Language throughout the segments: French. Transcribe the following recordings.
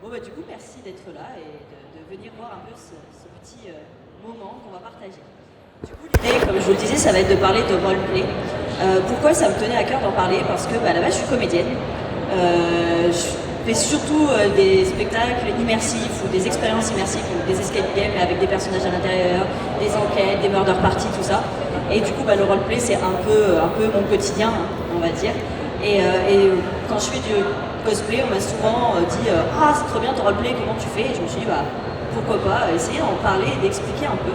Bon du coup merci d'être là et de venir voir un peu ce petit moment qu'on va partager. Du coup l'idée, comme je vous le disais, ça va être de parler de roleplay. Pourquoi ça me tenait à cœur d'en parler? Parce que à la base je suis comédienne. Je fais surtout des spectacles immersifs ou des expériences immersives, donc des escape games avec des personnages à l'intérieur, des enquêtes, des murder parties, tout ça. Et du coup le roleplay c'est un peu mon quotidien, on va dire. Et quand je fais du cosplay, on m'a souvent dit ah c'est trop bien ton roleplay, comment tu fais? Et je me suis dit pourquoi pas essayer d'en parler et d'expliquer un peu.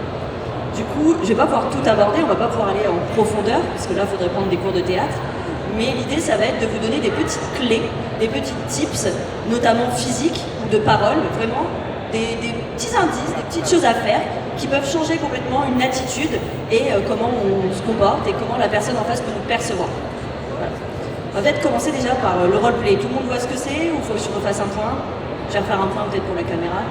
Du coup je vais pas pouvoir tout aborder, on va pas pouvoir aller en profondeur parce que là il faudrait prendre des cours de théâtre, mais l'idée ça va être de vous donner des petites clés, des petits tips, notamment physiques ou de parole, vraiment des petits indices, des petites choses à faire qui peuvent changer complètement une attitude et comment on se comporte et comment la personne en face peut nous percevoir. Voilà. On va peut-être commencer déjà par le roleplay. Tout le monde voit ce que c'est ou il faut que je refasse un point? Je vais refaire un point peut-être pour la caméra.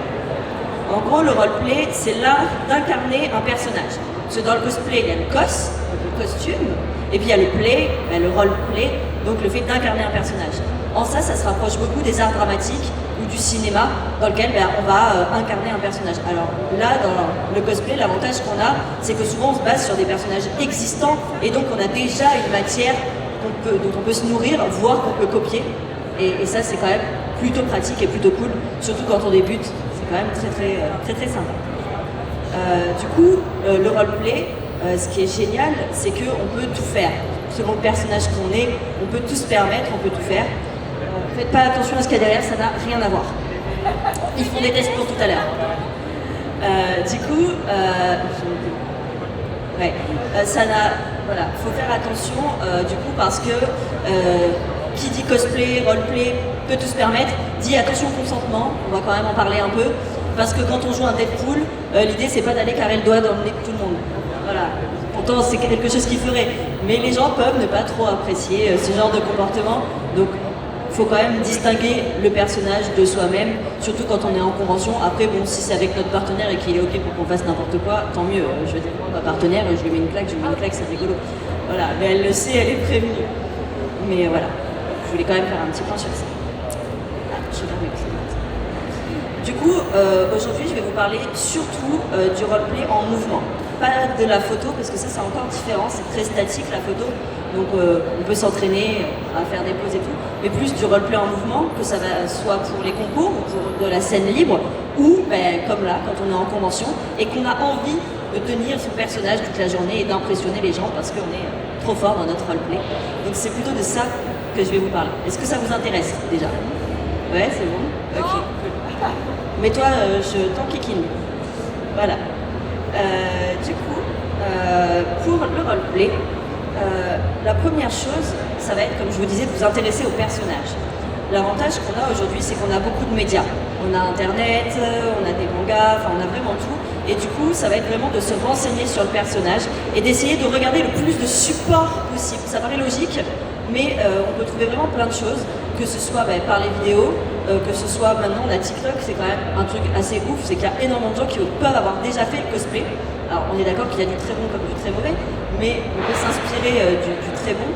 En gros, le roleplay, c'est l'art d'incarner un personnage. Parce que dans le cosplay, il y a le cos, donc le costume, et puis il y a le play, le roleplay, donc le fait d'incarner un personnage. En ça se rapproche beaucoup des arts dramatiques ou du cinéma, dans lequel on va incarner un personnage. Alors là, dans le cosplay, l'avantage qu'on a, c'est que souvent on se base sur des personnages existants, et donc on a déjà une matière dont on peut se nourrir, voire qu'on peut copier. Et ça, c'est quand même plutôt pratique et plutôt cool, surtout quand on débute. C'est quand même très sympa. Du coup, le roleplay, ce qui est génial, c'est qu'on peut tout faire. Selon le personnage qu'on est, on peut tout se permettre, on peut tout faire. Faites pas attention à ce qu'il y a derrière, ça n'a rien à voir. Ils font des tests pour tout à l'heure. Du coup, voilà, faut faire attention du coup parce que qui dit cosplay, roleplay peut tout se permettre, dit attention au consentement, on va quand même en parler un peu, parce que quand on joue un Deadpool, l'idée c'est pas d'aller carrer le doigt dans le nez de tout le monde. Voilà. Pourtant c'est quelque chose qu'ils feraient, mais les gens peuvent ne pas trop apprécier ce genre de comportement, donc il faut quand même distinguer le personnage de soi-même, surtout quand on est en convention. Après, bon, si c'est avec notre partenaire et qu'il est OK pour qu'on fasse n'importe quoi, tant mieux. Je veux dire, ma partenaire, je lui mets une claque, c'est rigolo. Voilà, mais elle le sait, elle est prévenue. Mais voilà, je voulais quand même faire un petit point sur ça. Du coup, aujourd'hui, je vais vous parler surtout du roleplay en mouvement. Pas de la photo, parce que ça, c'est encore différent, c'est très statique la photo. Donc on peut s'entraîner à faire des poses et tout, mais plus du roleplay en mouvement, que ça soit pour les concours ou pour de la scène libre, ou comme là, quand on est en convention, et qu'on a envie de tenir son personnage toute la journée et d'impressionner les gens parce qu'on est trop fort dans notre roleplay. Donc c'est plutôt de ça que je vais vous parler. Est-ce que ça vous intéresse déjà? Ouais, c'est bon. Ok. Mais toi, je t'enquiquine. Voilà. Du coup, pour le roleplay, la première chose, ça va être, comme je vous disais, de vous intéresser au personnage. L'avantage qu'on a aujourd'hui, c'est qu'on a beaucoup de médias. On a Internet, on a des mangas, enfin on a vraiment tout. Et du coup, ça va être vraiment de se renseigner sur le personnage et d'essayer de regarder le plus de supports possible. Ça paraît logique, mais on peut trouver vraiment plein de choses, que ce soit par les vidéos, que ce soit maintenant, la TikTok, c'est quand même un truc assez ouf, c'est qu'il y a énormément de gens qui peuvent avoir déjà fait le cosplay. Alors on est d'accord qu'il y a du très bon comme du très mauvais, mais on peut s'inspirer du très bon.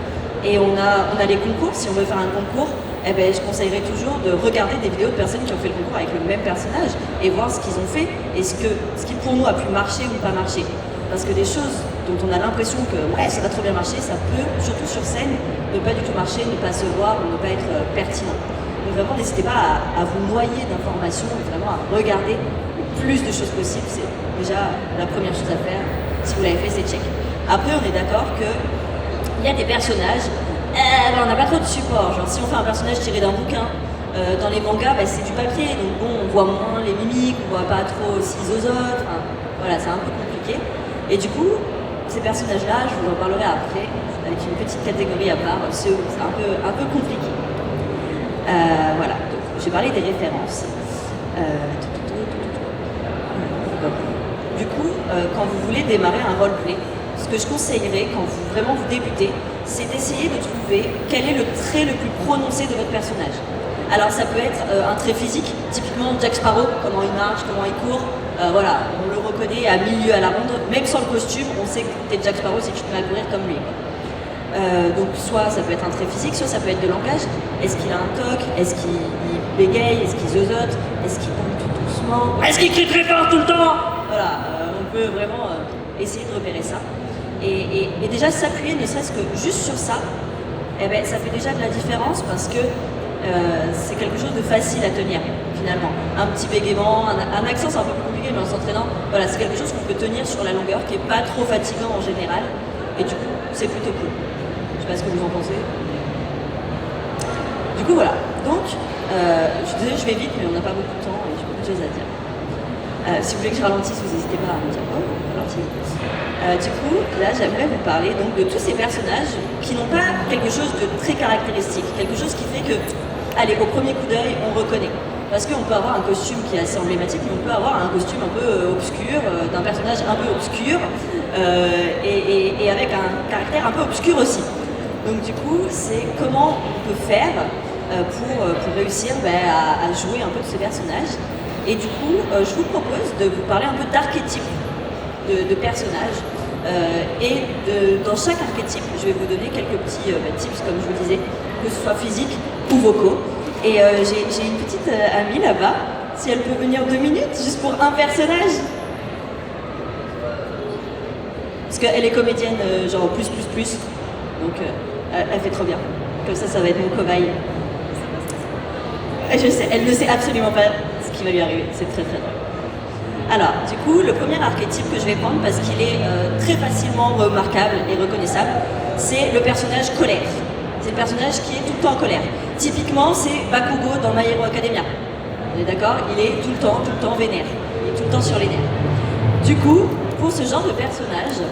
Et on a les concours, si on veut faire un concours, je conseillerais toujours de regarder des vidéos de personnes qui ont fait le concours avec le même personnage et voir ce qu'ils ont fait et ce qui pour nous a pu marcher ou pas marcher. Parce que des choses dont on a l'impression que ouais, ça va trop bien marcher, ça peut, surtout sur scène, ne pas du tout marcher, ne pas se voir ou ne pas être pertinent. Donc vraiment, n'hésitez pas à vous noyer d'informations et vraiment à regarder le plus de choses possibles. C'est déjà la première chose à faire. Si vous l'avez fait, c'est check. Après, on est d'accord qu'il y a des personnages, on n'a pas trop de support. Genre, si on fait un personnage tiré d'un bouquin, dans les mangas, c'est du papier, donc bon, on voit moins les mimiques, on voit pas trop aussi zozote. Enfin, voilà, c'est un peu compliqué. Et du coup, ces personnages-là, je vous en parlerai après, avec une petite catégorie à part, c'est un peu compliqué. Voilà, donc j'ai parlé des références. Du coup, quand vous voulez démarrer un roleplay, ce que je conseillerais quand vous débutez, c'est d'essayer de trouver quel est le trait le plus prononcé de votre personnage. Alors ça peut être un trait physique, typiquement Jack Sparrow, comment il marche, comment il court, voilà, on le reconnaît à milieu à la ronde, même sans le costume, on sait que t'es Jack Sparrow si tu te mets à courir comme lui. Donc soit ça peut être un trait physique, soit ça peut être de langage. Est-ce qu'il a un toc? Est-ce qu'il bégayent, est-ce qu'ils zozotent, est-ce qu'ils parlent tout doucement, est-ce qu'ils crient très fort tout le temps. Voilà, on peut vraiment essayer de repérer ça. Et déjà s'appuyer ne serait-ce que juste sur ça, eh ben, ça fait déjà de la différence parce que c'est quelque chose de facile à tenir finalement. Un petit bégaiement, un accent c'est un peu plus compliqué mais en s'entraînant, voilà, c'est quelque chose qu'on peut tenir sur la longueur qui n'est pas trop fatigant en général et du coup c'est plutôt cool. Je sais pas ce que vous en pensez. Du coup voilà, donc je suis désolée je vais vite mais on n'a pas beaucoup de temps et j'ai beaucoup de choses à dire. Si vous voulez que je ralentisse, vous n'hésitez pas à me dire oh, ralentis. Du coup, là j'aimerais vous parler donc, de tous ces personnages qui n'ont pas quelque chose de très caractéristique, quelque chose qui fait que, allez, au premier coup d'œil, on reconnaît. Parce qu'on peut avoir un costume qui est assez emblématique, mais on peut avoir un costume un peu obscur, d'un personnage un peu obscur, et avec un caractère un peu obscur aussi. Donc du coup, c'est comment on peut faire pour réussir à jouer un peu de ces personnages. Et du coup, je vous propose de vous parler un peu d'archétypes de personnages. Dans chaque archétype, je vais vous donner quelques petits tips, comme je vous disais, que ce soit physique ou vocaux. Et j'ai une petite amie là-bas, si elle peut venir 2 minutes, juste pour un personnage. Parce qu'elle est comédienne, genre plus. Donc elle fait trop bien. Comme ça va être mon cobaye. Je sais, elle ne sait absolument pas ce qui va lui arriver. C'est très drôle. Alors, du coup, le premier archétype que je vais prendre, parce qu'il est très facilement remarquable et reconnaissable, c'est le personnage colère. C'est le personnage qui est tout le temps en colère. Typiquement, c'est Bakugo dans My Hero Academia. On est d'accord? Il est tout le temps vénère. Il est tout le temps sur les nerfs. Du coup, pour ce genre de personnage,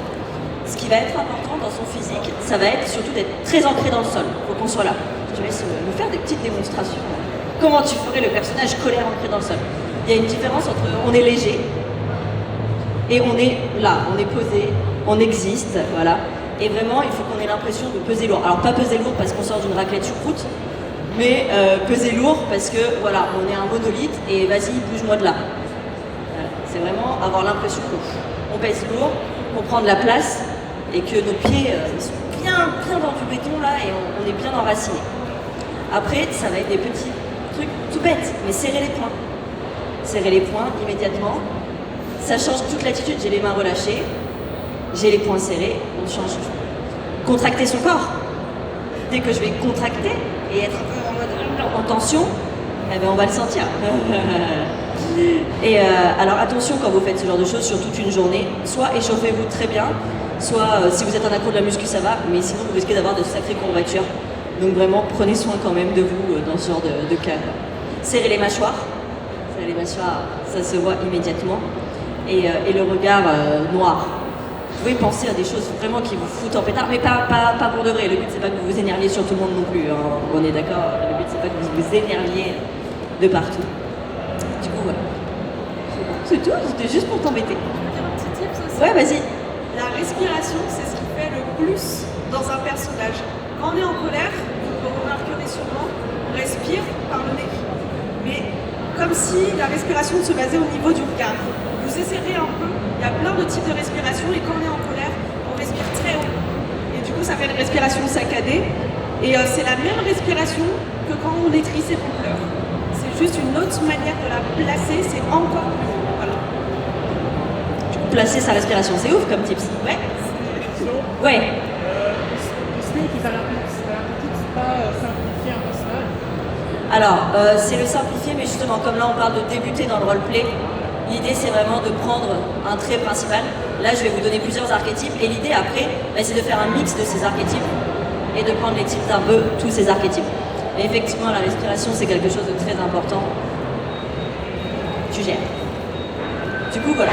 ce qui va être important dans son physique, ça va être surtout d'être très ancré dans le sol. Il faut qu'on soit là. Je vais me faire des petites démonstrations. Comment tu ferais le personnage colère ancré dans le sol? Il y a une différence entre on est léger et on est là, on est posé, on existe, voilà. Et vraiment, il faut qu'on ait l'impression de peser lourd. Alors pas peser lourd parce qu'on sort d'une raclette choucroute, mais peser lourd parce que voilà, on est un monolithe et vas-y, bouge-moi de là. Voilà. C'est vraiment avoir l'impression qu'on pèse lourd, qu'on prend de la place et que nos pieds ils sont bien dans du béton là et on est bien enracinés. Après, ça va être des petits trucs tout bêtes, mais serrer les poings. Serrer les poings immédiatement. Ça change toute l'attitude. J'ai les mains relâchées, j'ai les poings serrés, on change tout. Contracter son corps. Dès que je vais contracter et être un peu en mode en tension, eh ben on va le sentir. Et alors attention quand vous faites ce genre de choses sur toute une journée, soit échauffez-vous très bien, soit si vous êtes un accro de la muscu ça va, mais sinon vous risquez d'avoir de sacrées courbatures. Donc vraiment prenez soin quand même de vous dans ce genre de cas. Serrez les mâchoires. Serrez les mâchoires, ça se voit immédiatement. Et le regard noir. Vous pouvez penser à des choses vraiment qui vous foutent en pétard, mais pas pour de vrai. Le but c'est pas que vous vous énerviez sur tout le monde non plus, hein. On est d'accord. Le but c'est pas que vous vous énerviez de partout. Du coup voilà. C'est tout, c'était juste pour t'embêter. Je peux dire un petit tip aussi. Ouais, vas-y. La respiration, c'est ce qui fait le plus dans un personnage. Quand on est en colère, vous remarquerez sûrement, on respire par le nez. Mais comme si la respiration se basait au niveau du regard. Vous essayerez un peu, il y a plein de types de respiration et quand on est en colère, on respire très haut. Et du coup, ça fait une respiration saccadée. Et c'est la même respiration que quand on est triste et qu'on pleure. C'est juste une autre manière de la placer, c'est encore plus haut. Voilà. Placer sa respiration, c'est ouf comme tips. Ouais. Ouais. Disney qui va c'est pas simplifier un personnage. Alors, c'est le simplifier, mais justement, comme là on parle de débuter dans le roleplay, l'idée c'est vraiment de prendre un trait principal. Là, je vais vous donner plusieurs archétypes, et l'idée après, c'est de faire un mix de ces archétypes et de prendre les types d'un peu tous ces archétypes. Et effectivement, la respiration, c'est quelque chose de très important. Tu gères. Du coup, voilà.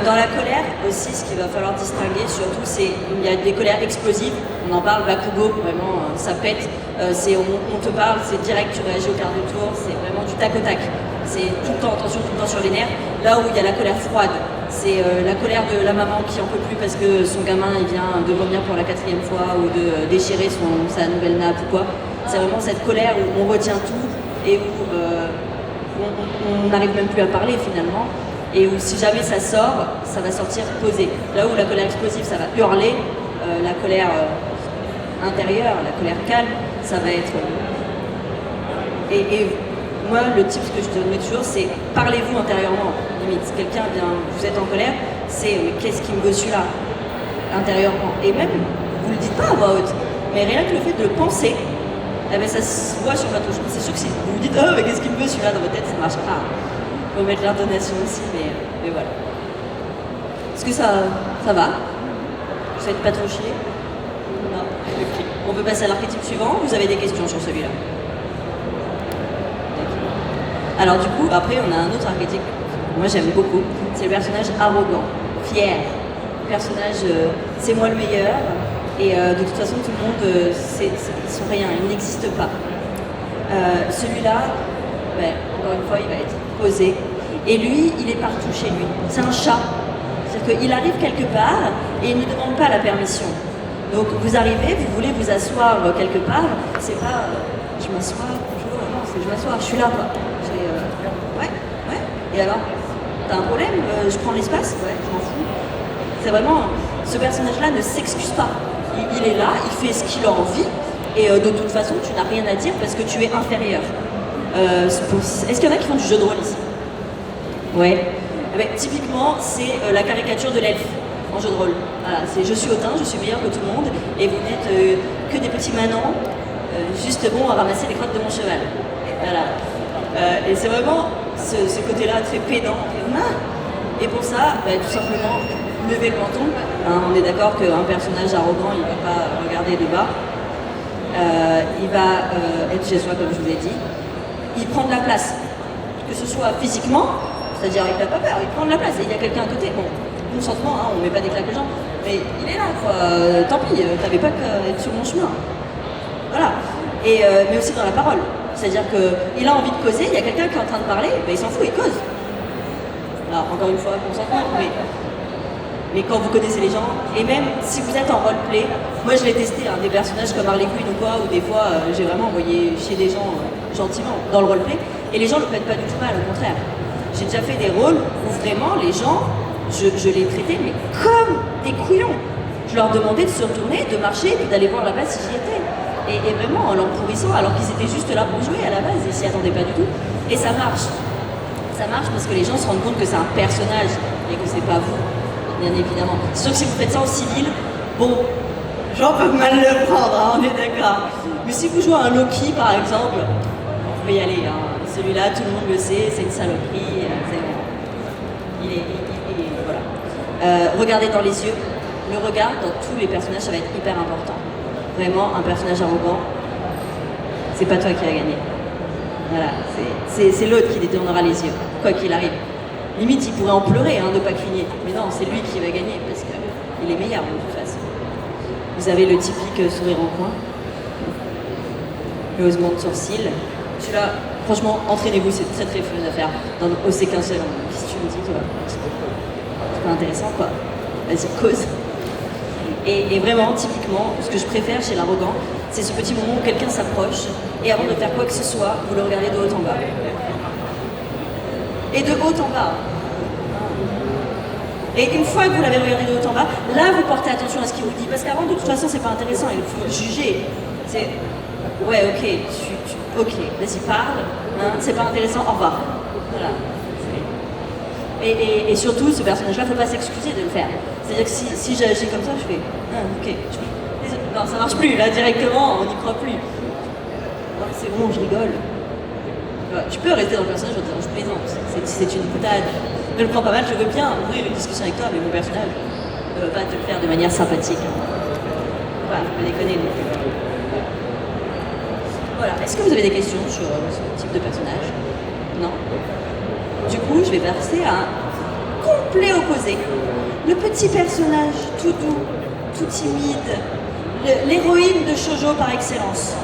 Dans la colère aussi, ce qu'il va falloir distinguer surtout, c'est il y a des colères explosives. On en parle, Bakugo, vraiment, ça pète. On te parle, c'est direct, tu réagis au quart de tour. C'est vraiment du tac au tac. C'est tout le temps en tension, tout le temps sur les nerfs. Là où il y a la colère froide, c'est la colère de la maman qui en peut plus parce que son gamin il vient de vomir pour la 4e fois ou de déchirer sa nouvelle nappe ou quoi. C'est vraiment cette colère où on retient tout et où on n'arrive même plus à parler finalement. Et où si jamais ça sort, ça va sortir posé. Là où la colère explosive, ça va hurler, la colère intérieure, la colère calme, ça va être... Et moi, le tip que je donne toujours, c'est parlez-vous intérieurement. Limite, si quelqu'un vient, vous êtes en colère, c'est mais qu'est-ce qui me veut celui-là intérieurement. Et même, vous le dites pas à voix haute, mais rien que le fait de le penser, eh ben, ça se voit sur votre touche. C'est sûr que si vous vous dites oh, mais qu'est-ce qui me veut celui-là dans votre tête, ça ne marche pas. Il faut mettre l'intonation aussi, mais voilà. Est-ce que ça va? Vous n'êtes pas trop chier? Non. Okay. On peut passer à l'archétype suivant. Vous avez des questions sur celui-là? Alors du coup, après, on a un autre archétype que moi j'aime beaucoup. C'est le personnage arrogant, fier. Le personnage, c'est moi le meilleur. Et de toute façon, tout le monde, ils sont rien, ils n'existent pas. Celui-là, ben, encore une fois, il va être posé. Et lui, il est partout chez lui. C'est un chat. C'est-à-dire qu'il arrive quelque part et il ne demande pas la permission. Donc vous arrivez, vous voulez vous asseoir quelque part, c'est pas je m'assois, bonjour, non, c'est je m'assois, je suis là quoi. Ouais. Et alors, t'as un problème? Je prends l'espace? Ouais, je m'en fous. C'est vraiment, ce personnage-là ne s'excuse pas. Il est là, il fait ce qu'il a envie, et de toute façon, tu n'as rien à dire parce que tu es inférieur. Est-ce qu'il y en a qui font du jeu de rôle ici? Ouais. Eh bien, typiquement, c'est la caricature de l'elfe en jeu de rôle. Voilà, c'est je suis hautain, je suis meilleur que tout le monde, et vous n'êtes que des petits manants, juste bons à ramasser les crottes de mon cheval. Voilà. Et c'est vraiment ce côté-là très pédant. Et pour ça, bah, tout simplement, lever le menton. Hein, on est d'accord qu'un personnage arrogant, il ne va pas regarder de bas. Il va être chez soi, comme je vous ai dit. Il prend de la place, que ce soit physiquement, c'est-à-dire il n'a pas peur, il prend de la place et il y a quelqu'un à côté. Bon, consentement, hein, on ne met pas des claques aux gens, mais il est là, quoi. Tant pis, t'avais pas qu'à être sur mon chemin. Voilà. Et, mais aussi dans la parole. C'est-à-dire qu'il a envie de causer, il y a quelqu'un qui est en train de parler, ben, il s'en fout, il cause. Alors, encore une fois, consentement, mais quand vous connaissez les gens, et même si vous êtes en roleplay, moi je l'ai testé, hein, des personnages comme Harley Quinn ou quoi, où des fois j'ai vraiment envoyé chez des gens gentiment dans le roleplay, et les gens ne le prennent pas du tout mal, au contraire. J'ai déjà fait des rôles où vraiment les gens, je les traitais mais comme des couillons. Je leur demandais de se retourner, de marcher, et d'aller voir là-bas si j'y étais. Et vraiment en leur pourrissant, alors qu'ils étaient juste là pour jouer à la base, et s'y attendaient pas du tout. Et ça marche. Ça marche parce que les gens se rendent compte que c'est un personnage, et que c'est pas vous. Bien évidemment. C'est sûr que si vous faites ça en civil, bon, les gens peuvent mal le prendre, hein, on est d'accord. Mais si vous jouez à un Loki par exemple, vous pouvez y aller. Hein. Celui-là, tout le monde le sait, c'est une saloperie. Voilà. Regardez dans les yeux. Le regard dans tous les personnages, ça va être hyper important. Vraiment, un personnage arrogant, c'est pas toi qui vas gagner. Voilà, c'est l'autre qui détournera les yeux, quoi qu'il arrive. Limite, il pourrait en pleurer de ne pas cligner. Mais non, c'est lui qui va gagner parce qu'il est meilleur de toute façon. Vous avez le typique sourire en coin, le haussement de sourcils. Celui-là, franchement, entraînez-vous, c'est très très fun à faire. C'est qu'un seul. Qu'est-ce que tu me dis, toi? C'est pas intéressant, quoi. Vas-y, cause. Et vraiment, typiquement, ce que je préfère chez l'arrogant, c'est ce petit moment où quelqu'un s'approche et avant de faire quoi que ce soit, vous le regardez de haut en bas. Et de haut en bas. Et une fois que vous l'avez regardé de haut en bas, là vous portez attention à ce qu'il vous dit. Parce qu'avant, de toute façon, c'est pas intéressant, il faut juger. C'est ouais, ok, ok, vas-y, parle, hein, c'est pas intéressant, au revoir. Voilà. Et surtout, ce personnage-là, faut pas s'excuser de le faire. C'est-à-dire que si j'agis comme ça, je fais ok. Non, ça marche plus, là, directement, on n'y croit plus. Non, c'est bon, je rigole. Tu peux rester dans le personnage en disant je plaisante, c'est une boutade. Ne le prends pas mal, je veux bien ouvrir une discussion avec toi, mais mon personnage ne va pas te le faire de manière sympathique. Voilà, faut pas déconner non plus. Voilà, est-ce que vous avez des questions sur ce type de personnage? Non? Du coup, je vais passer à un complet opposé. Le petit personnage tout doux, tout timide, l'héroïne de shoujo par excellence.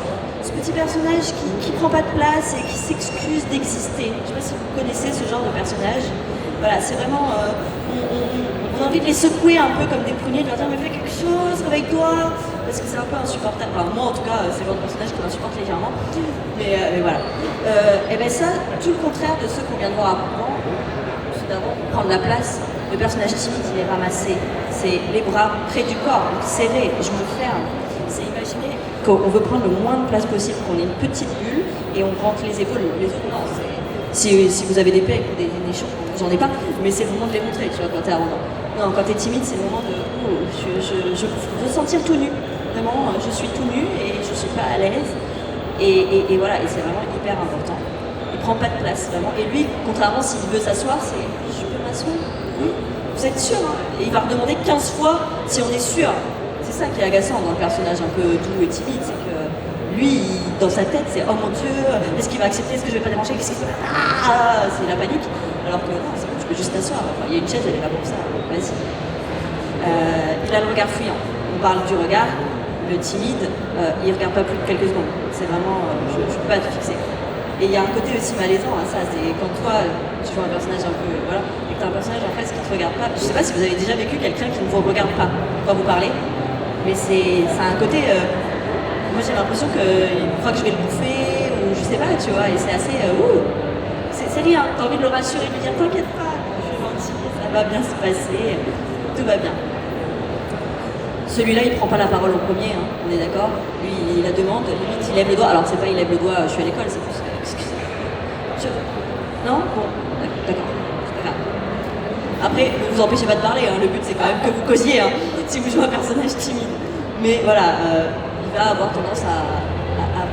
Ce petit personnage qui prend pas de place et qui s'excuse d'exister. Je sais pas si vous connaissez ce genre de personnage. Voilà, c'est vraiment... on a envie de les secouer un peu comme des pruniers, de leur dire mais fais quelque chose, réveille-toi, parce que c'est un peu insupportable. Enfin, moi en tout cas, c'est le genre de personnage qui m'insupporte légèrement. Mais voilà. Et bien ça, tout le contraire de ce qu'on vient de voir avant, c'est d'abord prendre la place. Le personnage timide, il est ramassé. C'est les bras près du corps, donc serrés, je me ferme. C'est imaginer qu'on veut prendre le moins de place possible, qu'on ait une petite bulle et on rentre les épaules. Les autres, non, Si vous avez des pecs ou des nichons, j'en ai pas, mais c'est le moment de les montrer, tu vois, quand t'es arrogant. Non, quand t'es timide, c'est le moment de oh, je veux me sentir tout nu. Vraiment, je suis tout nu et je suis pas à l'aise. Et voilà, et c'est vraiment hyper important. Il prend pas de place, vraiment. Et lui, contrairement, s'il veut s'asseoir, c'est je peux m'asseoir. Oui. Vous êtes sûr, hein? Et il va redemander 15 fois si on est sûr. C'est ça qui est agaçant dans le personnage un peu doux et timide, c'est que lui, dans sa tête, c'est oh mon Dieu, est-ce qu'il va accepter, est-ce que je vais pas déranger, qu'est-ce qu'il fait? Ah, c'est la panique. Alors que non, c'est bon, tu peux juste t'asseoir. Enfin, il y a une chaise, elle est là pour ça. Vas-y. Il a le regard fuyant. On parle du regard. Le timide, il regarde pas plus de quelques secondes. C'est vraiment, je peux pas te fixer. Et il y a un côté aussi malaisant à ça, c'est quand toi, tu joues un personnage un peu, voilà, et que t'as un personnage en face qui te regarde pas. Je sais pas si vous avez déjà vécu quelqu'un qui ne vous regarde pas quand vous parlez, mais ça a un côté, moi j'ai l'impression qu'il croit que je vais le bouffer, ou je sais pas, tu vois, et c'est assez, c'est rien, t'as envie de le rassurer, de lui dire t'inquiète pas, je suis gentil, ça va bien se passer, tout va bien. Celui-là, il prend pas la parole en premier, hein, on est d'accord. Lui, il la demande, limite, il lève le doigt. Alors, c'est pas il lève le doigt, je suis à l'école, c'est plus. Excusez. Non? Bon, d'accord, c'est pas grave. Après, ne vous empêchez pas de parler, hein, le but c'est quand même que vous causiez, hein, si vous jouez un personnage timide. Mais voilà, il va avoir tendance à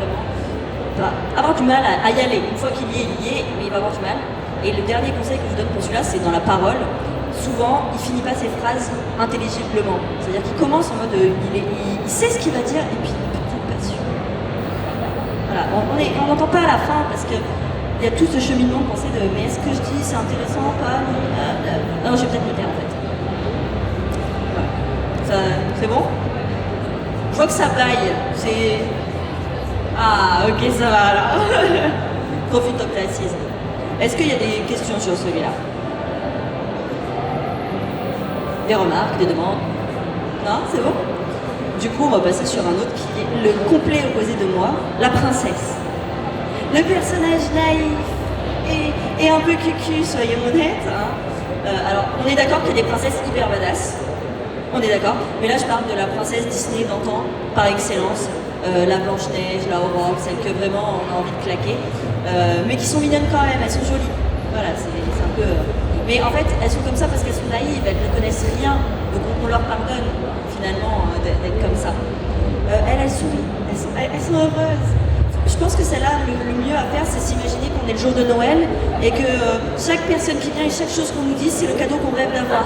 vraiment avoir du mal à y aller. Une fois qu'il y est, mais il va avoir du mal. Et le dernier conseil que je vous donne pour celui-là, c'est dans la parole. Souvent, il finit pas ses phrases intelligiblement. C'est-à-dire qu'il commence en mode, il sait ce qu'il va dire et puis il est peut-être pas sûr. Voilà, on n'entend pas à la fin parce que il y a tout ce cheminement de pensée de mais est-ce que je dis c'est intéressant pas non, je vais peut-être me taire en fait. Voilà. C'est bon? Je vois que ça baille. C'est ah ok ça va là. Profite donc l'assise. Est-ce qu'il y a des questions sur celui-là? Des remarques, des demandes? Non, c'est bon? Du coup, on va passer sur un autre qui est le complet opposé de moi, la princesse. Le personnage naïf et un peu cucu, soyons honnêtes. Hein. Alors, on est d'accord qu'il y a des princesses hyper badass. On est d'accord. Mais là, je parle de la princesse Disney d'antan, par excellence. La Blanche-Neige, la Aurore, celles que vraiment on a envie de claquer. Mais qui sont mignonnes quand même, elles sont jolies. Voilà, c'est un peu... Mais en fait, elles sont comme ça parce qu'elles sont naïves, elles ne connaissent rien, donc on leur pardonne finalement d'être comme ça. Elles sourient, elles sont heureuses. Je pense que celle-là, le mieux à faire, c'est s'imaginer qu'on est le jour de Noël et que chaque personne qui vient et chaque chose qu'on nous dit, c'est le cadeau qu'on rêve d'avoir.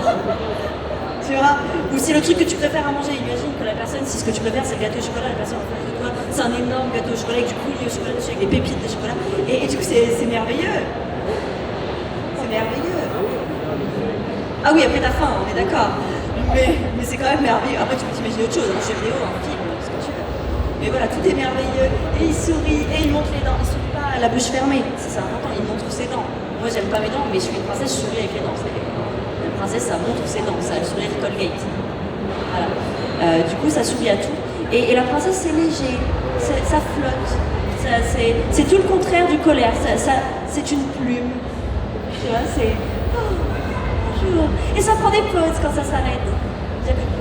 Tu vois? Ou c'est le truc que tu préfères à manger. Imagine que la personne, si ce que tu préfères, c'est le gâteau au chocolat, la personne en face de toi, c'est un énorme gâteau au chocolat avec du coulis au chocolat dessus, avec des pépites de chocolat. Et du coup, c'est merveilleux. C'est merveilleux. Ah oui, après t'as faim, on est d'accord. Mais c'est quand même merveilleux. Après, tu peux t'imaginer autre chose, un jeu vidéo, un film, ce que tu veux. Mais voilà, tout est merveilleux. Et il sourit, et il montre les dents. Il sourit pas la bouche fermée. C'est ça, important, il montre ses dents. Moi, j'aime pas mes dents, mais je suis une princesse, je souris avec les dents. La princesse, ça montre ses dents, ça a le sourire Colgate. Voilà. Du coup, ça sourit à tout. Et la princesse, c'est léger, ça flotte. C'est tout le contraire du colère. C'est une plume. Tu vois, c'est... Bonjour. Et ça prend des pauses quand ça s'arrête.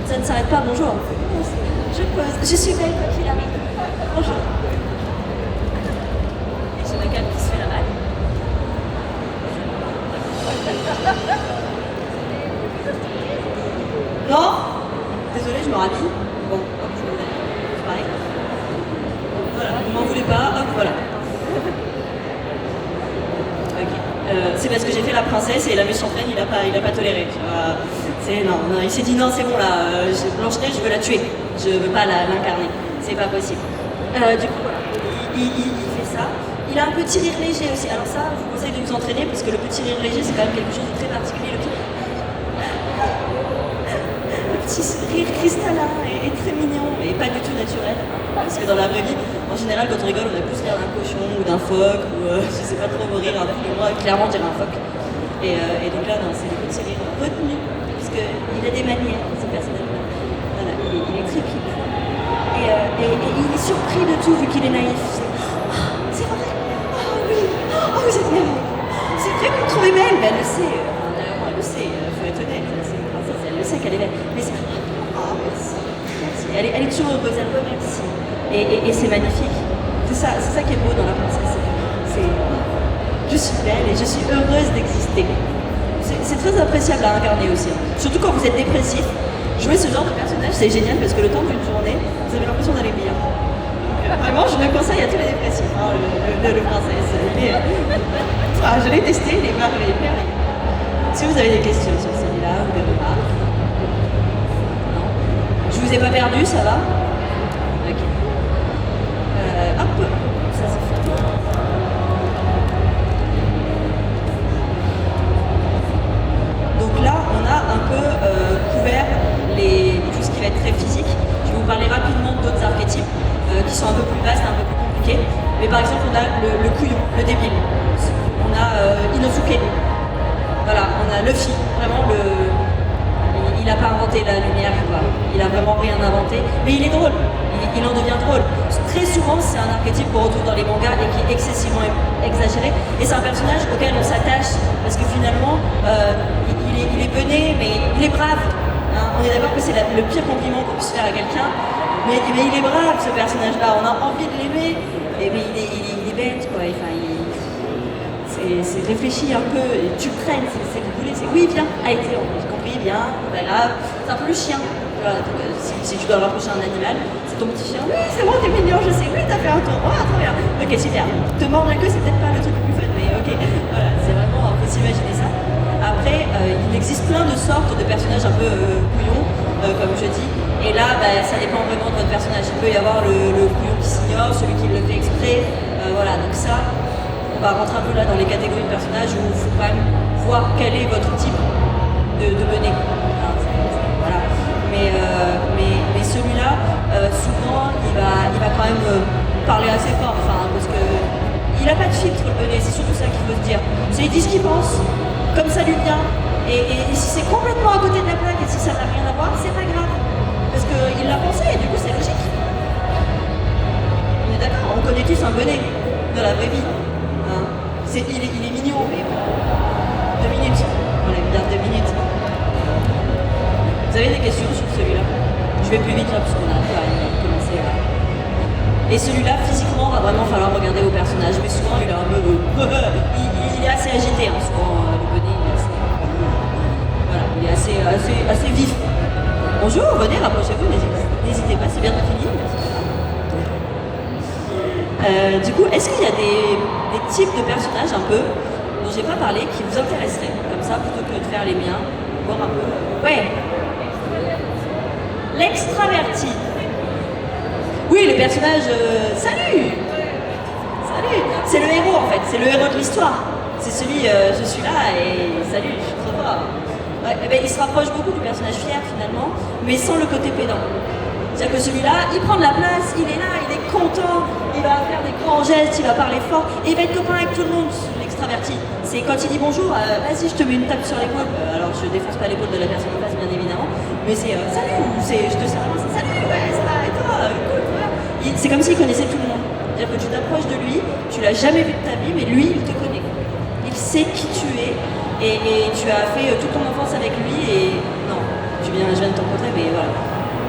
Ça ne s'arrête pas, bonjour. Je pose. Je suis belle quoi qu'il arrive. Bonjour. Et j'ai ma canne qui se fait la malle. Non? Désolée, je me rhabille. Bon, hop, je me mets. C'est pareil. Voilà, vous m'en voulez pas, hop, voilà. C'est parce que j'ai fait la princesse et la méchante reine, il a pas toléré. Non, il s'est dit non, c'est bon là, Blanche-Neige, je veux la tuer. Je veux pas l'incarner. C'est pas possible. Du coup, voilà. Il fait ça. Il a un petit rire léger aussi. Alors ça, je vous conseille de vous entraîner parce que le petit rire léger, c'est quand même quelque chose de très particulier. Le petit rire cristallin et très mignon, mais pas du tout naturel. Parce que dans la vraie vie, en général, quand on rigole, on a plus l'air d'un cochon ou d'un phoque, ou je sais pas trop vos rires, avec moi, clairement, dire un phoque. Et donc là, non, c'est le petit rire retenu, parce qu'il a des manières, ce personnage-là. Voilà, il est très piquant. Et il est surpris de tout, vu qu'il est naïf. C'est vrai? Oh oui! Oh, vous êtes merveilleux! C'est vrai que vous me trouvez belle, mais elle le sait. Elle le sait, faut être honnête, c'est une princesse, elle le sait qu'elle est belle. Mais c'est... Oh, merci. Elle est toujours heureuse, elle remercie. Et c'est magnifique. C'est ça qui est beau dans la princesse. je suis belle et je suis heureuse d'exister. C'est très appréciable à incarner aussi. Surtout quand vous êtes dépressif. Jouer ce genre de personnage, c'est génial parce que le temps d'une journée, vous avez l'impression d'aller bien. Vraiment, je le conseille à tous les dépressifs, hein, le princesse. Je l'ai testé, il est merveilleux. Est-ce que vous avez des questions sur celui-là ou des remarques? Non. Je vous ai pas perdu, ça va? Ok. Hop, ça c'est fait. Donc là, on a un peu couvert tout ce qui va être très physique. Je vais vous parler rapidement d'autres archétypes qui sont un peu plus vastes, un peu plus compliqués. Mais par exemple, on a le couillon, le débile. On a Inosuke. Voilà, on a Luffy. Vraiment, il n'a pas inventé la lumière, quoi. Il a vraiment rien inventé. Mais il est drôle. Il en devient drôle. Très souvent, c'est un archétype qu'on retrouve dans les mangas et qui est excessivement exagéré. Et c'est un personnage auquel on s'attache parce que finalement, il est bené, mais il est brave. On est d'accord que c'est le pire compliment qu'on puisse faire à quelqu'un, mais il est brave ce personnage-là, on a envie de l'aimer, mais il est bête quoi, enfin, c'est réfléchi un peu, et tu le traînes, c'est rigolé, c'est oui viens, allez j'ai compris, viens, pas grave, c'est un peu le chien, voilà, donc, si tu dois rapprocher un animal, c'est ton petit chien, oui c'est bon, t'es mignon, je sais, oui t'as fait un tour, oh trop bien, ok super, te mordre la queue c'est peut-être pas le truc le plus fun, mais ok, voilà, c'est vraiment, on peut s'imaginer ça. Après, il existe plein de sortes de personnages un peu couillons, comme je dis. Et là, ça dépend vraiment de votre personnage. Il peut y avoir le couillon qui s'ignore, celui qui le fait exprès. Voilà, donc ça, on va rentrer un peu là dans les catégories de personnages où il faut quand même voir quel est votre type de mené. Voilà. Mais celui-là, souvent, il va quand même parler assez fort, parce que il n'a pas de filtre, le mené, c'est surtout ça qu'il faut se dire. C'est il dit ce qu'il pense. Comme ça lui vient. Et si c'est complètement à côté de la plaque et si ça n'a rien à voir, c'est pas grave. Parce qu'il l'a pensé et du coup c'est logique. On est d'accord, on connaît tous un bonnet de la vraie vie. Hein. Il est mignon, mais bon. 2 minutes. On aime bien 2 minutes. Vous avez des questions sur celui-là? Je vais plus vite là parce qu'on a commencé à... Et celui-là, physiquement, va vraiment falloir regarder vos personnages. Mais souvent, il est un peu... il est assez agité, hein, souvent, le bonnet. Voilà, il est assez vif. Bonjour, venez, rapprochez-vous, n'hésitez pas, c'est bien fini. Du coup, est-ce qu'il y a des types de personnages un peu dont j'ai pas parlé qui vous intéresseraient, comme ça, plutôt que de faire les miens, voir un peu... Ouais. L'extraverti. Oui, le personnage... Salut. C'est le héros en fait, c'est le héros de l'histoire. C'est celui, je suis là et salut, je suis trop fort. Ouais, il se rapproche beaucoup du personnage fier finalement, mais sans le côté pédant. C'est-à-dire que celui-là, il prend de la place, il est là, il est content, il va faire des grands gestes, il va parler fort, et il va être copain avec tout le monde, l'extraverti. C'est quand il dit bonjour, vas-y, je te mets une tape sur l'épaule. Alors je défonce pas l'épaule de la personne en face, bien évidemment, mais c'est salut, ou je te serre la main, c'est salut, ouais, ça va, et toi, cool, ouais. C'est comme s'il connaissait tout le monde. C'est-à-dire que tu t'approches de lui, tu l'as jamais vu de ta vie, mais lui, il te connaît. Il sait qui tu es, et tu as fait toute ton enfance avec lui, et non, je viens de te rencontrer, mais voilà.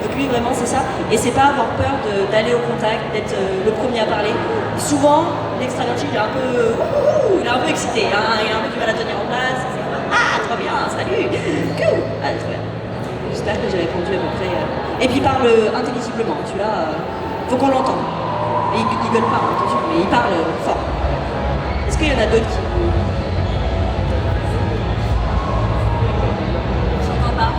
Donc lui, vraiment, c'est ça. Et c'est pas avoir peur d'aller au contact, d'être le premier à parler. Souvent, l'extraverti, il est un peu excité, hein, il a un peu du mal à tenir en place. Ah, trop bien, salut, cool. Ah, trop bien. J'espère que j'ai répondu à peu près. Et puis il parle intelligiblement, tu vois, faut qu'on l'entende. Et il gueule pas, attention, mais il parle fort. Est-ce qu'il y en a d'autres qui... J'entends pas.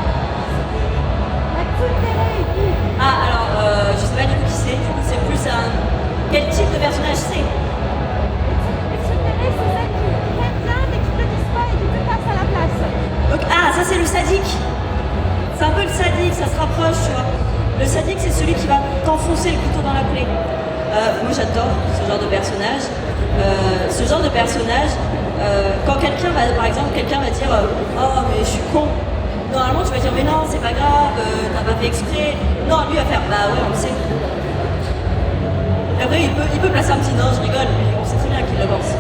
Ah, alors, je sais pas du coup qui c'est, du coup c'est plus un... Quel type de personnage c'est? Donc, ah, ça c'est le sadique. C'est un peu le sadique, ça se rapproche, tu vois. Le sadique, c'est celui qui va t'enfoncer le couteau dans la plaie. Moi j'adore ce genre de personnage. Quand quelqu'un va, par exemple, quelqu'un va dire oh mais je suis con. Normalement tu vas dire mais non c'est pas grave, t'as pas fait exprès. Non, lui va faire bah ouais on le sait. Et après il peut placer un petit non je rigole, mais on sait très bien qu'il le pense.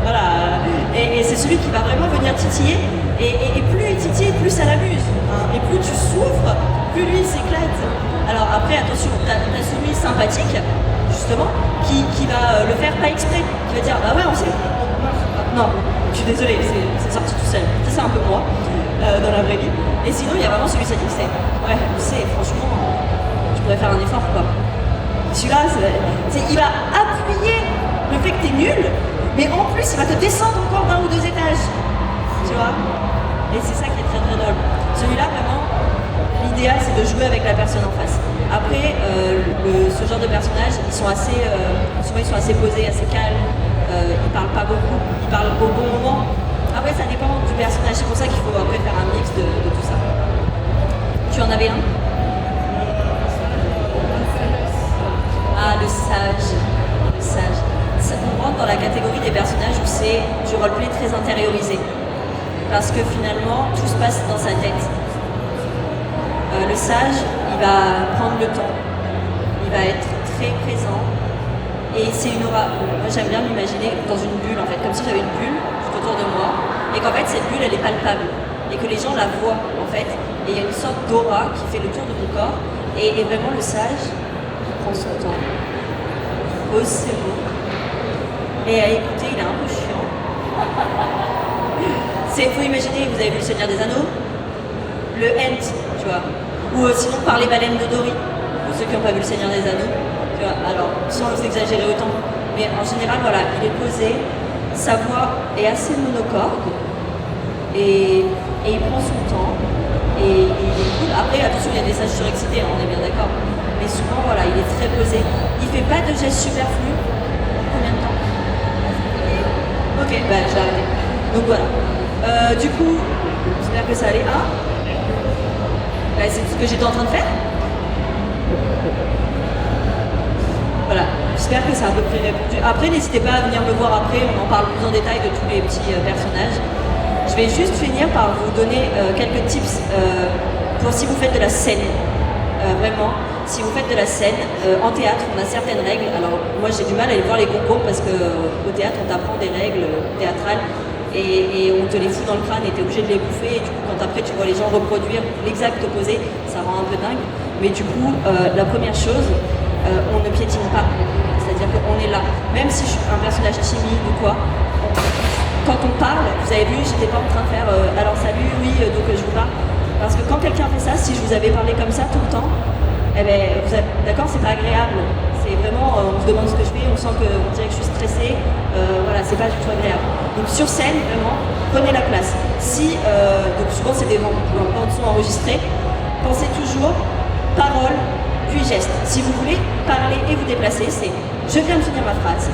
Voilà. Et c'est celui qui va vraiment venir titiller. Et plus il titille, plus ça l'amuse. Hein. Et plus tu souffres, plus lui s'éclate. Alors après attention, t'as celui sympathique, justement, qui va le faire pas exprès, qui va dire bah ouais on sait, Non, je suis désolée, c'est sorti tout seul. Ça, c'est un peu moi, dans la vraie vie. Et sinon, il y a vraiment celui qui c'est ouais, tu sais, franchement, je pourrais faire un effort, quoi. Celui-là, il va appuyer le fait que t'es nul, mais en plus, il va te descendre encore d'un ou deux étages. Tu vois? Et c'est ça qui est très très drôle. Celui-là, vraiment, l'idéal, c'est de jouer avec la personne en face. Après, ce genre de personnages, souvent ils sont assez posés, assez calmes, ils parlent pas beaucoup, ils parlent au bon moment. Après, ça dépend du personnage, c'est pour ça qu'il faut après faire un mix de tout ça. Tu en avais un? Ah, le sage. Le sage. On rentre dans la catégorie des personnages où c'est du roleplay très intériorisé. Parce que finalement, tout se passe dans sa tête. Le sage, il va prendre le temps, il va être très présent, et c'est une aura. Moi j'aime bien m'imaginer dans une bulle en fait, comme si j'avais une bulle tout autour de moi, et qu'en fait cette bulle elle est palpable, et que les gens la voient en fait, et il y a une sorte d'aura qui fait le tour de mon corps, et vraiment le sage prend son temps, pose ses mots, et à écouter il est un peu chiant. Faut imaginer, vous avez vu le Seigneur des Anneaux, le Ent, tu vois, ou sinon par les baleines de Dory, pour ceux qui n'ont pas vu le Seigneur des Anneaux, tu vois, alors sans exagérer autant, mais en général voilà, il est posé, sa voix est assez monocorde, et il prend son temps, et il est cool. Après attention, il y a des sages surexcités, hein, on est bien d'accord, mais souvent voilà, il est très posé, il fait pas de gestes superflus. Combien de temps? Ok, bah j'ai arrêté. Donc voilà. Du coup, j'espère que ça allait. Ah, bah, c'est ce que j'étais en train de faire. Voilà, j'espère que ça a à peu près répondu. Après, n'hésitez pas à venir me voir après, on en parle plus en détail de tous les petits personnages. Je vais juste finir par vous donner quelques tips pour si vous faites de la scène. Vraiment, si vous faites de la scène, en théâtre, on a certaines règles. Alors, moi j'ai du mal à aller voir les concours parce qu'au théâtre, on t'apprend des règles théâtrales. Et on te les fout dans le crâne et t'es obligé de les bouffer, et du coup quand après tu vois les gens reproduire l'exact opposé, ça rend un peu dingue. Mais du coup, la première chose, on ne piétine pas, c'est-à-dire qu'on est là. Même si je suis un personnage timide ou quoi, quand on parle, vous avez vu, j'étais pas en train de faire alors salut, oui, donc je vous parle. Parce que quand quelqu'un fait ça, si je vous avais parlé comme ça tout le temps, eh ben, d'accord, c'est pas agréable. C'est vraiment, on se demande ce que je fais, on sent qu'on dirait que je suis stressée, voilà, c'est pas du tout agréable. Donc sur scène, vraiment, prenez la place. Si, donc souvent c'est des bandes son enregistrées, pensez toujours parole, puis geste. Si vous voulez parler et vous déplacer, c'est je viens de finir ma phrase,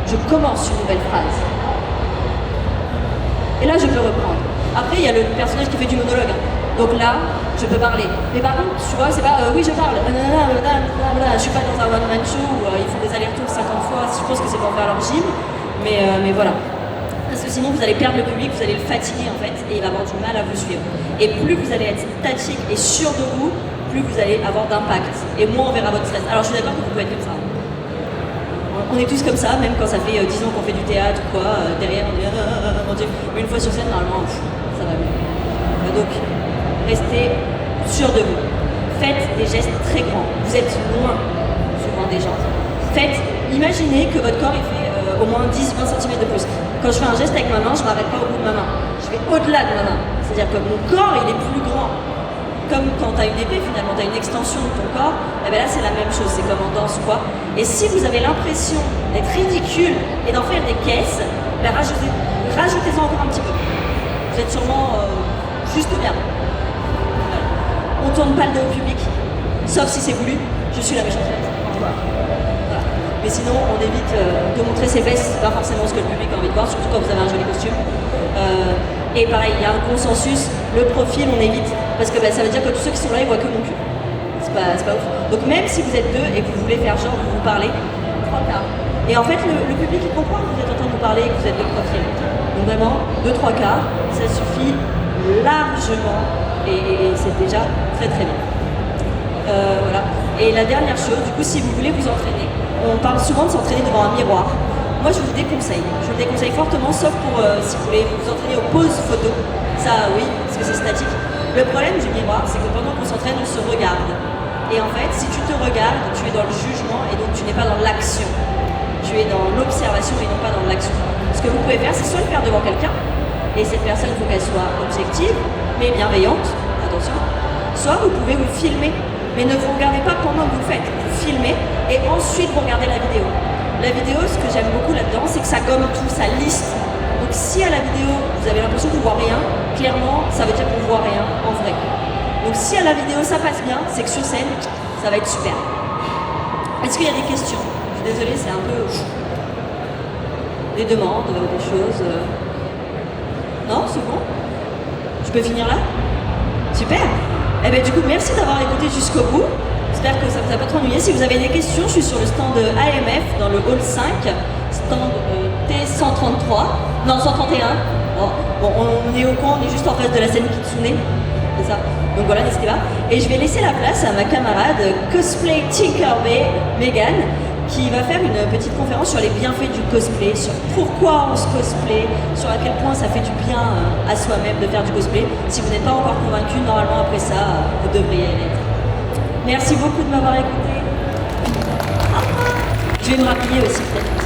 je commence une nouvelle phrase. Et là je peux reprendre. Après il y a le personnage qui fait du monologue. Donc là, je peux parler. Mais par contre, tu vois, c'est pas oui, je parle. Je suis pas dans un one-man show où ils font des allers-retours 50 fois. Je pense que c'est pour faire leur gym. Mais voilà. Parce que sinon, vous allez perdre le public, vous allez le fatiguer en fait, et il va avoir du mal à vous suivre. Et plus vous allez être statique et sûr de vous, plus vous allez avoir d'impact. Et moins on verra votre stress. Alors je suis d'accord que vous pouvez être comme ça. On est tous comme ça, même quand ça fait 10 ans qu'on fait du théâtre ou quoi. Derrière, on dit mon Dieu. Mais une fois sur scène, normalement, ça va mieux. Donc, restez sûr de vous. Faites des gestes très grands. Vous êtes loin, souvent, des gens. Imaginez que votre corps il fait au moins 10-20 cm de plus. Quand je fais un geste avec ma main, je ne m'arrête pas au bout de ma main. Je vais au-delà de ma main. C'est-à-dire que mon corps, il est plus grand. Comme quand tu as une épée, finalement, tu as une extension de ton corps, et bien là, c'est la même chose. C'est comme en danse, quoi. Et si vous avez l'impression d'être ridicule et d'en faire des caisses, ben rajoutez-en encore un petit peu. Vous êtes sûrement juste bien. On tourne pas le dos au public, sauf si c'est voulu. Je suis la méchante fête. Voilà. Mais sinon, on évite de montrer ses fesses, c'est pas forcément ce que le public a envie de voir, surtout quand vous avez un joli costume. Et pareil, il y a un consensus, le profil, on évite, parce que ça veut dire que tous ceux qui sont là, ils voient que mon cul. C'est pas ouf. Donc même si vous êtes deux et que vous voulez faire genre, vous parlez, 3/4. Et en fait, le public, il comprend que vous êtes en train de vous parler et que vous êtes de profil. Donc vraiment, 2-3/4, ça suffit largement, et c'est déjà très très bien. Voilà. Et la dernière chose, du coup, si vous voulez vous entraîner, on parle souvent de s'entraîner devant un miroir. Moi, je vous le déconseille. Je vous le déconseille fortement, sauf pour si vous voulez vous entraîner aux poses photo. Ça, oui, parce que c'est statique. Le problème du miroir, c'est que pendant qu'on s'entraîne, on se regarde. Et en fait, si tu te regardes, tu es dans le jugement et donc tu n'es pas dans l'action. tu es dans l'observation et non pas dans l'action. Ce que vous pouvez faire, c'est soit le faire devant quelqu'un, et cette personne, il faut qu'elle soit objective, mais bienveillante, attention. Soit vous pouvez vous filmer, mais ne vous regardez pas pendant que vous le faites. Vous filmez, et ensuite vous regardez la vidéo. La vidéo, ce que j'aime beaucoup là-dedans, c'est que ça gomme tout, ça liste. Donc si à la vidéo, vous avez l'impression qu'on ne voit rien, clairement, ça veut dire qu'on ne voit rien en vrai. Donc si à la vidéo ça passe bien, c'est que sur scène, ça va être super. Est-ce qu'il y a des questions? Je suis désolée, c'est un peu... Des demandes, des choses... Non, c'est bon? Je peux finir là? Super! Eh bien du coup, merci d'avoir écouté jusqu'au bout. J'espère que ça ne vous a pas trop ennuyé. Si vous avez des questions, je suis sur le stand AMF dans le hall 5, stand T133, non 131. Bon, on est au coin, on est juste en face de la scène Kitsune, c'est ça. Donc voilà, n'hésitez pas. Et je vais laisser la place à ma camarade Cosplay Tinkerbell, Megan, qui va faire une petite conférence sur les bienfaits du cosplay, sur pourquoi on se cosplay, sur à quel point ça fait du bien à soi-même de faire du cosplay. Si vous n'êtes pas encore convaincu, normalement après ça, vous devriez l'être. Merci beaucoup de m'avoir écouté. Je vais me rappeler aussi peut-être.